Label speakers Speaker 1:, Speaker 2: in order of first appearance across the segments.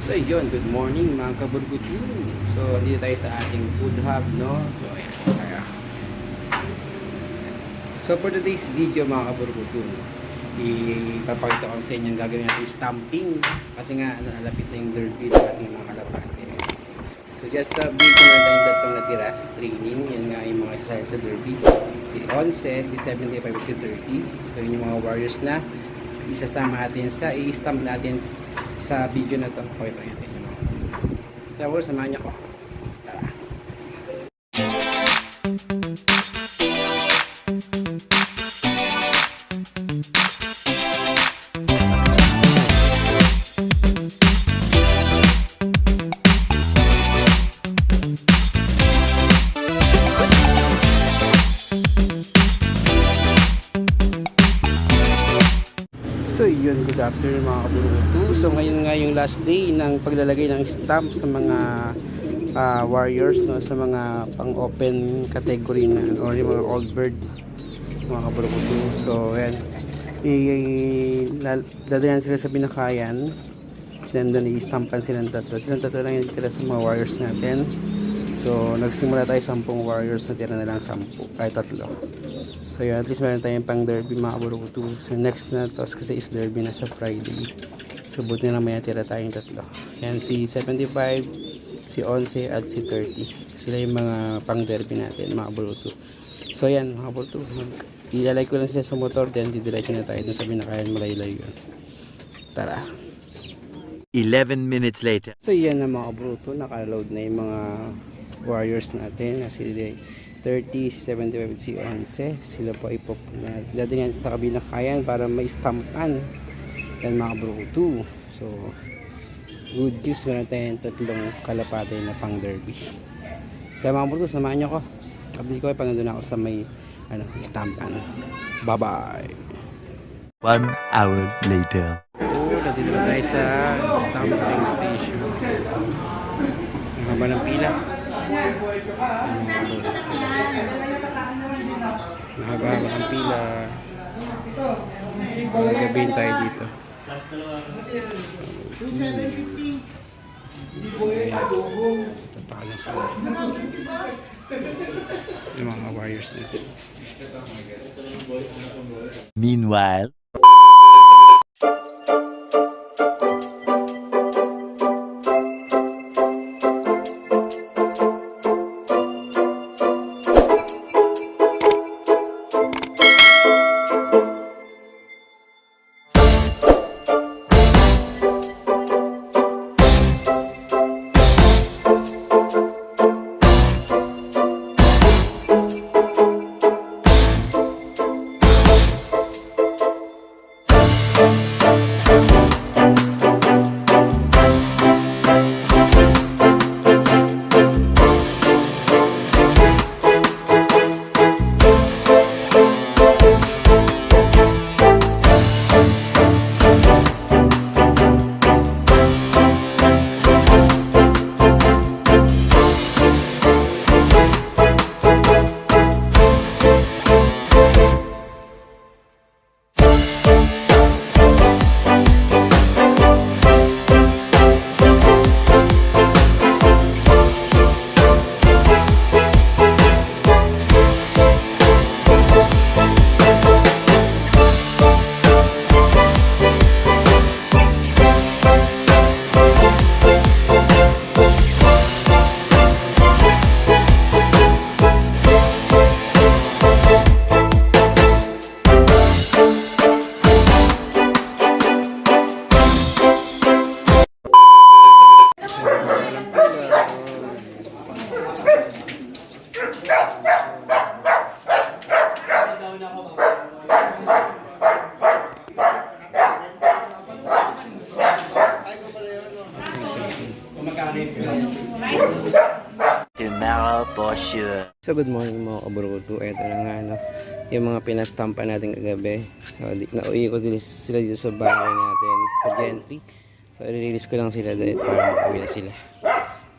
Speaker 1: So yun, good morning mga kaburgutu. So dito tayo sa ating food hub, no? So ayan, kaya. So for today's video mga kaburgutu, ipapakita ko sa inyo ang gagawin natin stamping. Kasi nga, nalapit na yung derby ng ating mga kalapate. So just update ko na tayo tatlong natira training. Yan nga yung mga isasali sa derby. Si 11, si 75, si 30. So yun yung mga warriors na isasama natin sa i-stamp natin sa video na to. Pakita ko yan sa inyo. So, samahan niyo ko. Tara. So yun, good afternoon mga kaburuto. So ngayon nga yung last day ng paglalagay ng stamp sa mga warriors, no, sa mga pang-open category na or yung mga old bird mga kaburuto. So yan, dadalhan sila sa binakayan, then doon i-stampan silang tatlo lang yung tira sa mga warriors natin. So nagsimula tayo 10 warriors, na tira na lang 10 ay 3. So yun, at least meron tayong pang derby mga kaburuto. So next na to kasi is derby na sa Friday. So buti na lang may natira tayong 3. Yan si 75, si 11 at si 30. Sila yung mga pang derby natin mga kaburuto. So yan mga kaburuto, ilalay ko lang sila sa motor, then didiretso na tayo dun sa binakayan, malayo-layo yun. Tara.
Speaker 2: 11 minutes later.
Speaker 1: So yan na mga kaburuto, nakaload na yung mga warriors natin. Si 30, si 75, si 11. Sila po dadalhin sa kabinakayan para may stampan. Yan mga kaburuto. So good news, meron tayong 3 kalapate na pang derby. So mga kaburuto, samahan nyo ko. Update ko pag nandun ako sa may stampan. Bye bye.
Speaker 2: 1 hour later.
Speaker 1: Nandito na tayo sa stamping station. Ang haba ng pila. Mahaba-haba ang pila. Magagabihin tayo dito. Tataka na sila. Yung mga warriors dito.
Speaker 2: Meanwhile, tomorrow for sure.
Speaker 1: So good morning mga kaburuto. Ito na nga yung mga pinastampa natin kagabi. So, nauwi ko sila dito sa bahay natin sa Gentry. So i-release ko lang sila dito para makauwi na sila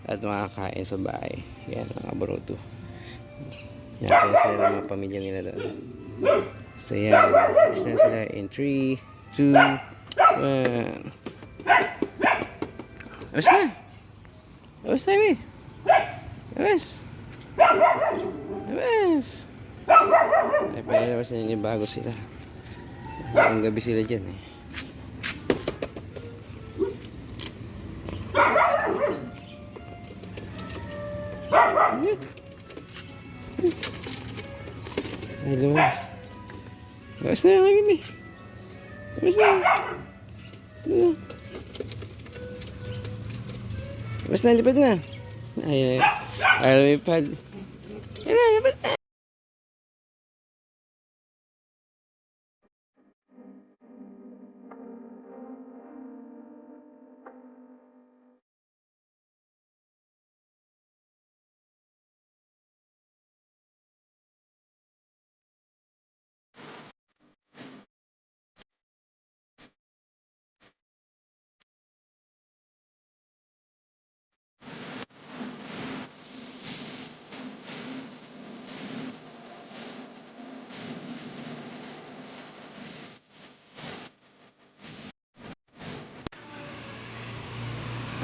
Speaker 1: at makakain sa bahay. Yan mga kaburuto. Yan kaya sila ng mga pamilya nila doon. So yan, release na sila in 3, 2, 1. Labas na. Labas na, Amy. Labas. Labas. Ay, palabas na yun, bago sila. Ang gabi sila dyan eh. Ay, lumabas. Labas na yung Amy. Labas na. Labas na, lipad na. Ay, lumipad. Ay, lipad na.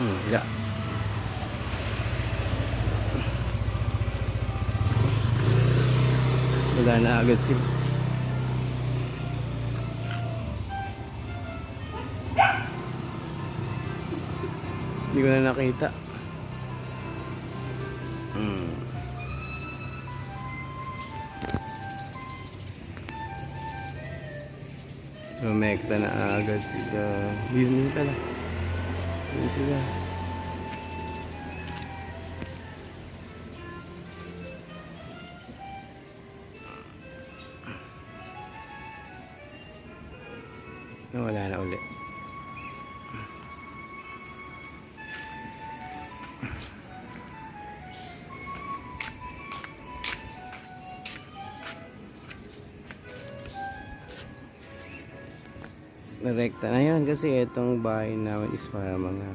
Speaker 1: Wala. Wala na agad sila. Hindi ko na nakita. Lumekta na agad sila. Hindi pala. Hindi sila. Wala na ulit. Direkta na yun kasi itong bahay namin is para mga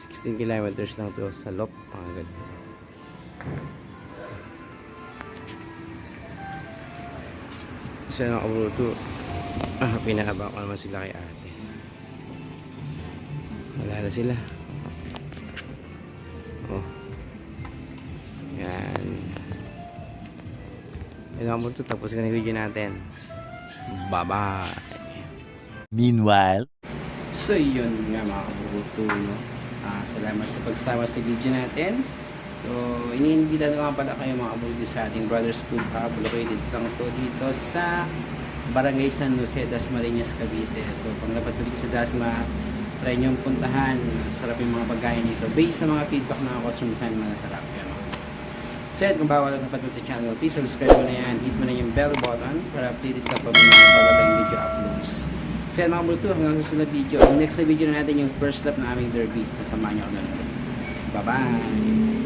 Speaker 1: 16 kilometers lang to sa Lop. Agad. Isa na kabuluto. Pinahaba ko naman sila kay ate. Wala na sila. Oh. Yan. Yan ang kabuluto. Tapos ka na yung video natin. Bye-bye.
Speaker 2: Meanwhile,
Speaker 1: So yun nga mga kabuluto, no? Salamat sa pagsama sa video natin. So iniimbita na nga pala kayo mga kabuluto sa ating Brothers Food Hub. Located lang to dito sa Barangay San Jose, Dasmariñas, Cavite. So pag napatalik sa Dasma, try nyo puntahan. Sarap yung mga pagkain dito. Based sa mga feedback ng mga customer, sana masarap yan. So kung bawal na napatalik sa channel, please subscribe mo na yan. Hit mo na yung bell button para updated ka pag may mga bagay video uploads. So yan mga bulto, hanggang sa susunod video. Ang next na video na natin yung first lap ng aming derby. Sasamahan nyo ako na. Bye bye!